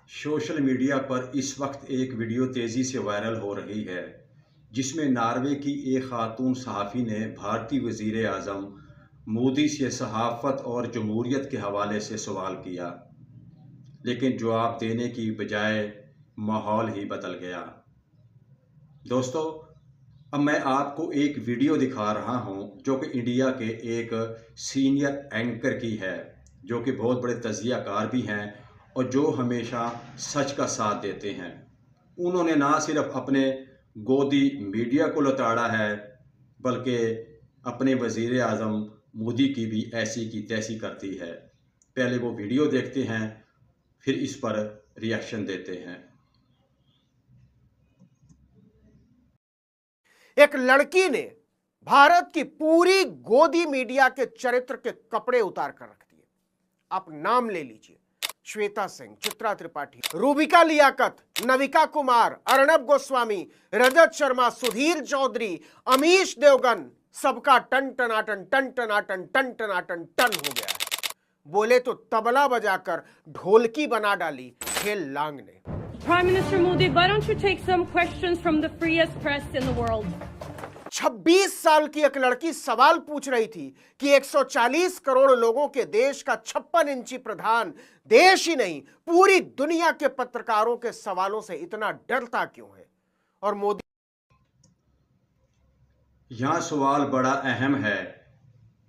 Social media पर इस वक्त एक वीडियो तेज़ी से वायरल हो रही है जिसमें नॉर्वे की एक खातून सहाफ़ी ने भारतीय वज़ीर आज़म मोदी से सहाफ़त और जमहूरियत के हवाले से सवाल किया, लेकिन जवाब देने की बजाय माहौल ही बदल गया। दोस्तों, अब मैं आपको एक वीडियो दिखा रहा हूं जो कि इंडिया के एक सीनियर एंकर की है, जो कि बहुत बड़े तज्ज़ियाकार भी हैं और जो हमेशा सच का साथ देते हैं। उन्होंने ना सिर्फ अपने गोदी मीडिया को लताड़ा है, बल्कि अपने वज़ीर आज़म मोदी की भी ऐसी की तैसी करती है। पहले वो वीडियो देखते हैं, फिर इस पर रिएक्शन देते हैं। एक लड़की ने भारत की पूरी गोदी मीडिया के चरित्र के कपड़े उतार कर रख दिए। आप नाम ले लीजिए, श्वेता सिंह, चित्रा त्रिपाठी, रूबिका लियाकत, नविका कुमार, अर्णब गोस्वामी, रजत शर्मा, सुधीर चौधरी, अमीश देवगन, सबका टन टनाटन टन टनाटन टन टनाटन टन हो गया है। बोले तो तबला बजाकर ढोलकी बना डाली हेल लांग ने। Prime Minister Modi, why don't you take some questions from the freest press in the world? 26 साल की एक लड़की सवाल पूछ रही थी कि 140 करोड़ लोगों के देश का 56 इंची प्रधान देश ही नहीं पूरी दुनिया के पत्रकारों के सवालों से इतना डरता क्यों है। और मोदी, यहाँ सवाल बड़ा अहम है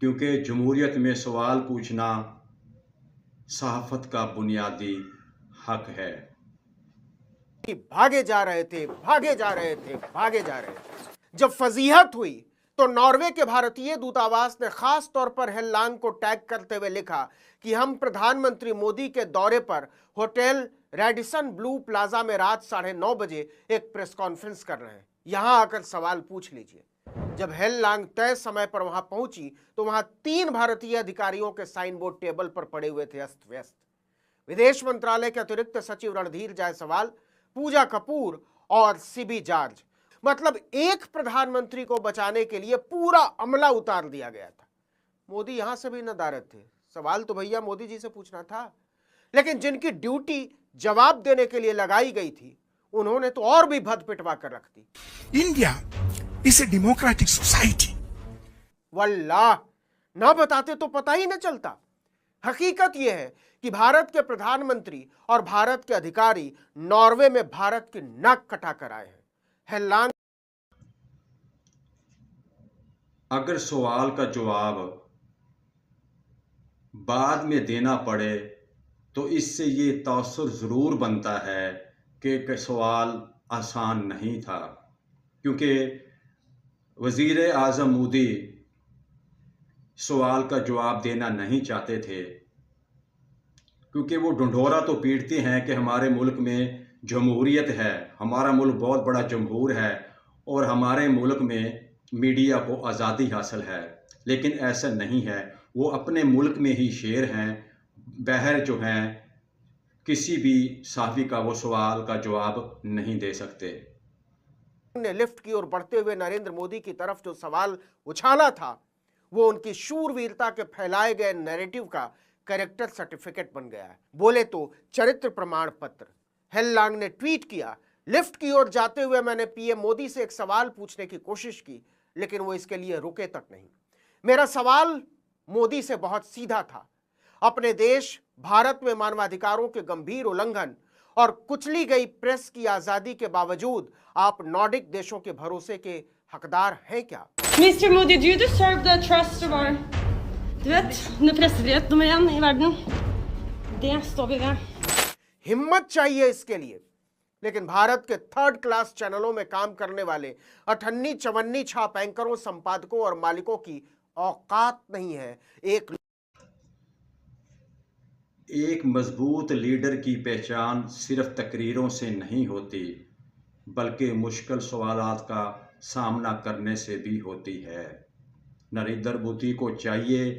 क्योंकि जमहूरियत में सवाल पूछना सहाफ़त का बुनियादी हक है। भागे जा रहे थे, भागे जा रहे थे, भागे जा रहे थे। जब फजीहत हुई तो नॉर्वे के भारतीय दूतावास ने खास तौर पर हेल्लांग को टैग करते हुए लिखा कि हम प्रधानमंत्री मोदी के दौरे पर होटल रेडिसन ब्लू प्लाजा में रात 9:30 बजे एक प्रेस कॉन्फ्रेंस कर रहे हैं, यहां आकर सवाल पूछ लीजिए। जब हेल्लांग तय समय पर वहां पहुंची तो वहां 3 भारतीय अधिकारियों के साइन बोर्ड टेबल पर पड़े हुए थे अस्त व्यस्त। विदेश मंत्रालय के अतिरिक्त सचिव रणधीर जायसवाल, पूजा कपूर और सीबी जॉर्ज, मतलब एक प्रधानमंत्री को बचाने के लिए पूरा अमला उतार दिया गया था। मोदी यहां से भी नदारद थे, सवाल तो भैया मोदी जी से पूछना था, लेकिन जिनकी ड्यूटी जवाब देने के लिए लगाई गई थी उन्होंने तो और भी भद पिटवा कर रख दी। India is a democratic society. वल्लाह, ना बताते तो पता ही न चलता। हकीकत यह है कि भारत के प्रधानमंत्री और भारत के अधिकारी नॉर्वे में भारत की नाक कटा कर आए हैं। हेल्लांग, अगर सवाल का जवाब बाद में देना पड़े तो इससे ये तासुर ज़रूर बनता है कि सवाल आसान नहीं था, क्योंकि वज़ीर आज़म मोदी सवाल का जवाब देना नहीं चाहते थे, क्योंकि वो ढंढोरा तो पीटते हैं कि हमारे मुल्क में जमहूरियत है, हमारा मुल्क बहुत बड़ा जमहूर है और हमारे मुल्क में मीडिया को आज़ादी हासिल है, लेकिन ऐसा नहीं है। वो अपने मुल्क में ही शेर हैं, बहर जो हैं, किसी भी सहाफ़ी का वो सवाल का जवाब नहीं दे सकते। ने लिफ्ट की ओर बढ़ते हुए नरेंद्र मोदी की तरफ जो सवाल उछाला था वो उनकी शूरवीरता के फैलाए गए नैरेटिव का कैरेक्टर सर्टिफिकेट बन गया है, बोले तो चरित्र प्रमाण पत्र। हेल्लांग ने ट्वीट किया, लिफ्ट की ओर जाते हुए मैंने पीएम मोदी से एक सवाल पूछने की कोशिश की, लेकिन वो इसके लिए रुके तक नहीं। मेरा सवाल मोदी से बहुत सीधा था। अपने देश भारत में मानवाधिकारों के गंभीर उल्लंघन और कुचली गई प्रेस की आजादी के बावजूद आप नॉर्डिक देशों के भरोसे के हकदार हैं क्या? Mr. Modi, do you deserve the trust of our... Du vet, når pressefrihet nummer 1 i verden, det står vi ved. हिम्मत चाहिए इसके लिए, लेकिन भारत के 3rd क्लास चैनलों में काम करने वाले अठन्नी चवन्नी छाप एंकरों, संपादकों और मालिकों की औकात नहीं है। एक मजबूत लीडर की पहचान सिर्फ तकरीरों से नहीं होती, बल्कि मुश्किल सवालात का सामना करने से भी होती है। नरेंद्र मोदी को चाहिए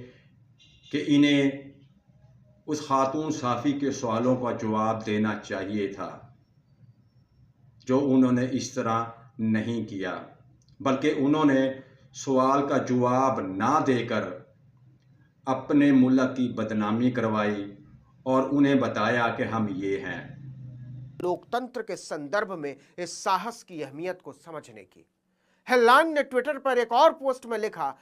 कि इन्हें उस खातून सहाफ़ी के सवालों का जवाब देना चाहिए था, जो उन्होंने इस तरह नहीं किया, बल्कि उन्होंने सवाल का जवाब ना देकर अपने मुल्क की बदनामी करवाई और उन्हें बताया कि हम ये हैं। लोकतंत्र के संदर्भ में इस साहस की अहमियत को समझने की। हेलांग ने ट्विटर पर एक और पोस्ट में लिखा,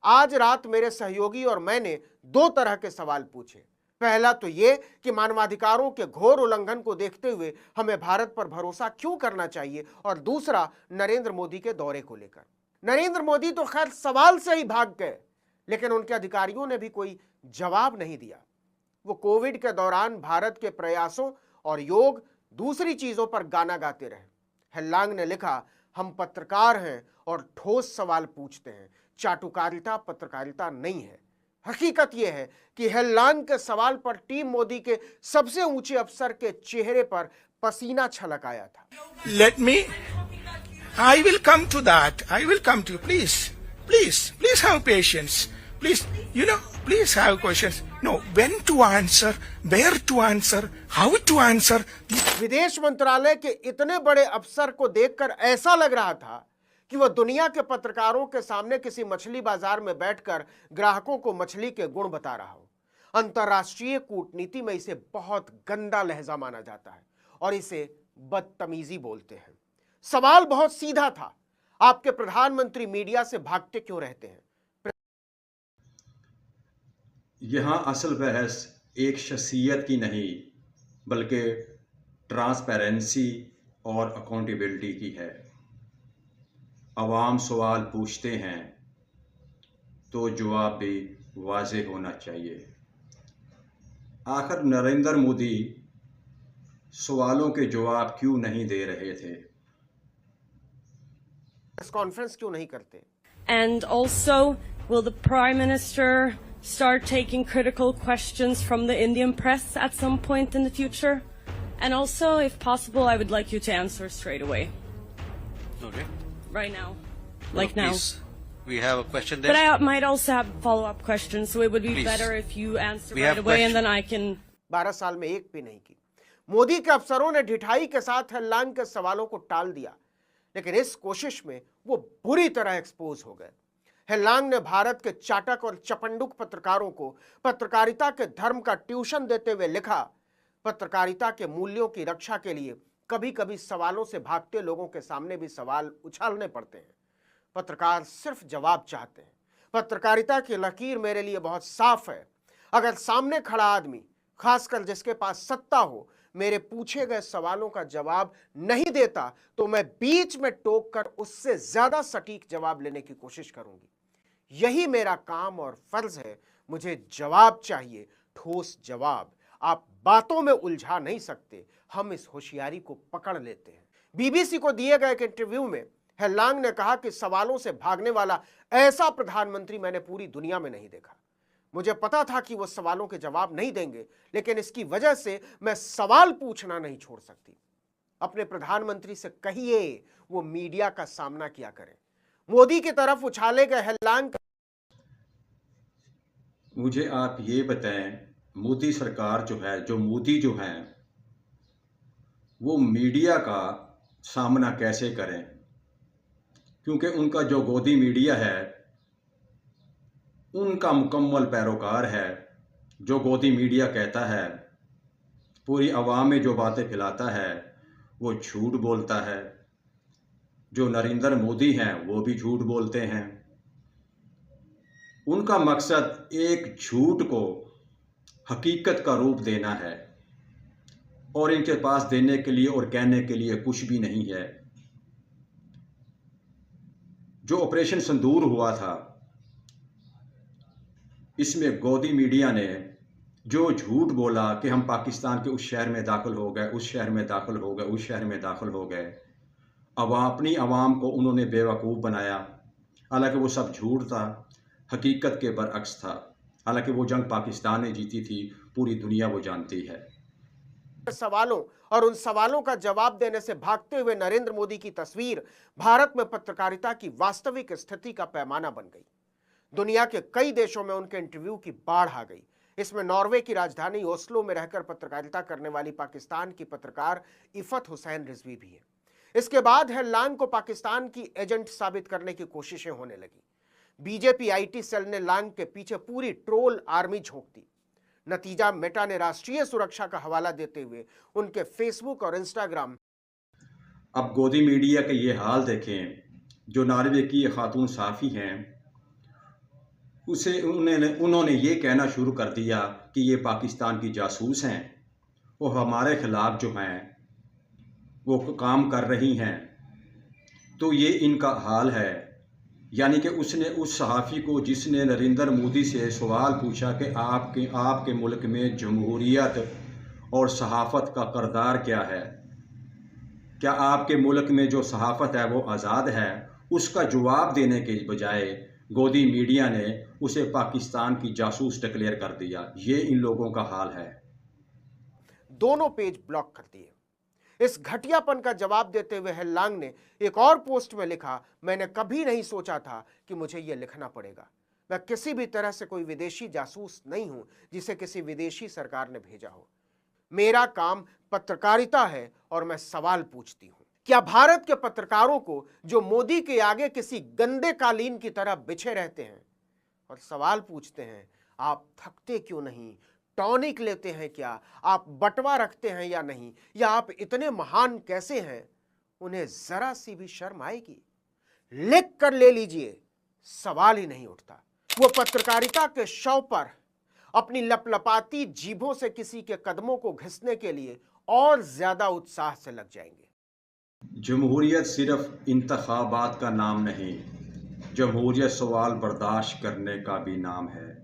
आज रात मेरे सहयोगी और मैंने 2 तरह के सवाल पूछे। पहला तो ये कि मानवाधिकारों के घोर उल्लंघन को देखते हुए हमें भारत पर भरोसा क्यों करना चाहिए, और दूसरा नरेंद्र मोदी के दौरे को लेकर। नरेंद्र मोदी तो खैर सवाल से ही भाग गए, लेकिन उनके अधिकारियों ने भी कोई जवाब नहीं दिया। वो कोविड के दौरान भारत के प्रयासों और योग दूसरी चीजों पर गाना गाते रहे। हेलांग ने लिखा, हम पत्रकार हैं और ठोस सवाल पूछते हैं, चाटुकारिता पत्रकारिता नहीं है। हकीकत यह है कि हेलांग के सवाल पर टीम मोदी के सबसे ऊंचे अफसर के चेहरे पर पसीना छलक आया था। Let me. I will come to that. I will come to you. Please have patience. Please have questions. No, when to answer, where to answer, how to answer. विदेश मंत्रालय के इतने बड़े अफसर को देखकर ऐसा लग रहा था कि वह दुनिया के पत्रकारों के सामने किसी मछली बाजार में बैठकर ग्राहकों को मछली के गुण बता रहा हो। अंतर्राष्ट्रीय कूटनीति में इसे बहुत गंदा लहजा माना जाता है और इसे बदतमीजी बोलते हैं। सवाल बहुत सीधा था, आपके प्रधानमंत्री मीडिया से भागते क्यों रहते हैं? यहाँ असल बहस एक शख्सियत की नहीं, बल्कि ट्रांसपेरेंसी और अकाउंटेबिलिटी की है। आवाम सवाल पूछते हैं तो जवाब भी वाज़ेह होना चाहिए। आखिर नरेंद्र मोदी सवालों के जवाब क्यों नहीं दे रहे थे? प्रेस कॉन्फ्रेंस क्यों नहीं करते? And also, will the Prime Minister start taking critical questions from the Indian press at some point in the future? And also, if possible, I would like you to answer straight away. Okay. Right now. Like now. Please, we have a question there. But I might also have follow-up questions, so it would be Please. better if you answer We right have away and question. then I can... 12 साल में एक भी नहीं की। मोदी के अफसरों ने ढिठाई के साथ हेलांग के सवालों को टाल दिया, लेकिन इस कोशिश में वो बुरी तरह एक्सपोज हो गए। हेलांग ने भारत के चाटक और चपंडुक पत्रकारों को पत्रकारिता के धर्म का ट्यूशन देते हुए लिखा, पत्रकारिता के मूल्यों की रक्षा के लिए कभी कभी सवालों से भागते लोगों के सामने भी सवाल उछालने पड़ते हैं। पत्रकार सिर्फ जवाब चाहते हैं। पत्रकारिता की लकीर मेरे लिए बहुत साफ है। अगर सामने खड़ा आदमी, खासकर जिसके पास सत्ता हो, मेरे पूछे गए सवालों का जवाब नहीं देता तो मैं बीच में टोक कर उससे ज्यादा सटीक जवाब लेने की कोशिश करूंगी। यही मेरा काम और फर्ज है। मुझे जवाब चाहिए, ठोस जवाब। आप बातों में उलझा नहीं सकते। हम इस होशियारी को पकड़ लेते हैं। बीबीसी को दिए गए एक इंटरव्यू में हेलांग ने कहा कि सवालों से भागने वाला ऐसा प्रधानमंत्री मैंने पूरी दुनिया में नहीं देखा। मुझे पता था कि वो सवालों के जवाब नहीं देंगे, लेकिन इसकी वजह से मैं सवाल पूछना नहीं छोड़ सकती। अपने प्रधानमंत्री से कहिए वो मीडिया का सामना किया करें। मोदी की तरफ उछाले गए हेलांग। मुझे आप ये बताएं, मोदी सरकार जो मोदी हैं, वो मीडिया का सामना कैसे करें? क्योंकि उनका जो गोदी मीडिया है, उनका मुकम्मल पैरोकार है। जो गोदी मीडिया कहता है, पूरी आवाम में जो बातें फैलाता है, वो झूठ बोलता है। जो नरेंद्र मोदी हैं, वो भी झूठ बोलते हैं। उनका मकसद एक झूठ को हकीकत का रूप देना है, और इनके पास देने के लिए और कहने के लिए कुछ भी नहीं है। जो ऑपरेशन सिंदूर हुआ था, इसमें गोदी मीडिया ने जो झूठ बोला कि हम पाकिस्तान के उस शहर में दाखिल हो गए, उस शहर में दाखिल हो गए, उस शहर में दाखिल हो गए, अपनी आवाम को उन्होंने बेवकूफ़ बनाया। हालांकि वो सब झूठ था, हकीकत के बरअक्स था। हालांकि वो जंग पाकिस्तान ने जीती थी, पूरी दुनिया वो जानती है। सवालों और उन सवालों का जवाब देने से भागते हुए नरेंद्र मोदी की तस्वीर भारत में पत्रकारिता की वास्तविक स्थिति का पैमाना बन गई। दुनिया के कई देशों में उनके इंटरव्यू की बाढ़ आ गई। इसमें नॉर्वे की राजधानी ओस्लो में रहकर पत्रकारिता करने वाली पाकिस्तान की पत्रकार इफत हुसैन रिजवी भी है। इसके बाद हेलांग को पाकिस्तान की एजेंट साबित करने की कोशिशें होने लगी। बीजेपी आईटी सेल ने लांग के पीछे पूरी ट्रोल आर्मी झोंक दी। नतीजा मेटा ने राष्ट्रीय सुरक्षा का हवाला देते हुए उनके फेसबुक और इंस्टाग्राम। अब गोदी मीडिया का ये हाल देखें। जो नॉर्वे की ये खातून सहाफ़ी हैं, उन्होंने ये कहना शुरू कर दिया कि ये पाकिस्तान की जासूस हैं, वो हमारे ख़िलाफ़ जो हैं वो काम कर रही हैं। तो ये इनका हाल है। यानी कि उसने उस सहाफ़ी को जिसने नरेंद्र मोदी से सवाल पूछा कि आपके मुल्क में जमहूरियत और सहाफ़त का किरदार क्या है, क्या आपके मुल्क में जो सहाफ़त है वो आज़ाद है, उसका जवाब देने के बजाय गोदी मीडिया ने उसे पाकिस्तान की जासूस डिक्लेयर कर दिया। ये इन लोगों का हाल है। दोनों पेज ब्लॉक कर दिए। इस घटियापन का जवाब देते हुए हेलांग ने एक और पोस्ट में लिखा, मैंने कभी नहीं सोचा था कि मुझे यह लिखना पड़ेगा। मैं किसी भी तरह से कोई विदेशी जासूस नहीं हूं जिसे किसी विदेशी सरकार ने भेजा हो। मेरा काम पत्रकारिता है और मैं सवाल पूछती हूं। क्या भारत के पत्रकारों को जो मोदी के आगे किसी गंदे कालीन की तरह बिछे रहते हैं और सवाल पूछते हैं, आप थकते क्यों नहीं, टॉनिक लेते हैं क्या, आप बटवा रखते हैं या नहीं, या आप इतने महान कैसे हैं, उन्हें जरा सी भी शर्म आएगी? लिख कर ले लीजिए, सवाल ही नहीं उठता। वो पत्रकारिता के शव पर अपनी लपलपाती जीभों से किसी के कदमों को घिसने के लिए और ज्यादा उत्साह से लग जाएंगे। जमहूरियत सिर्फ इंतखाबात का नाम नहीं, जमहूरियत सवाल बर्दाश्त करने का भी नाम है।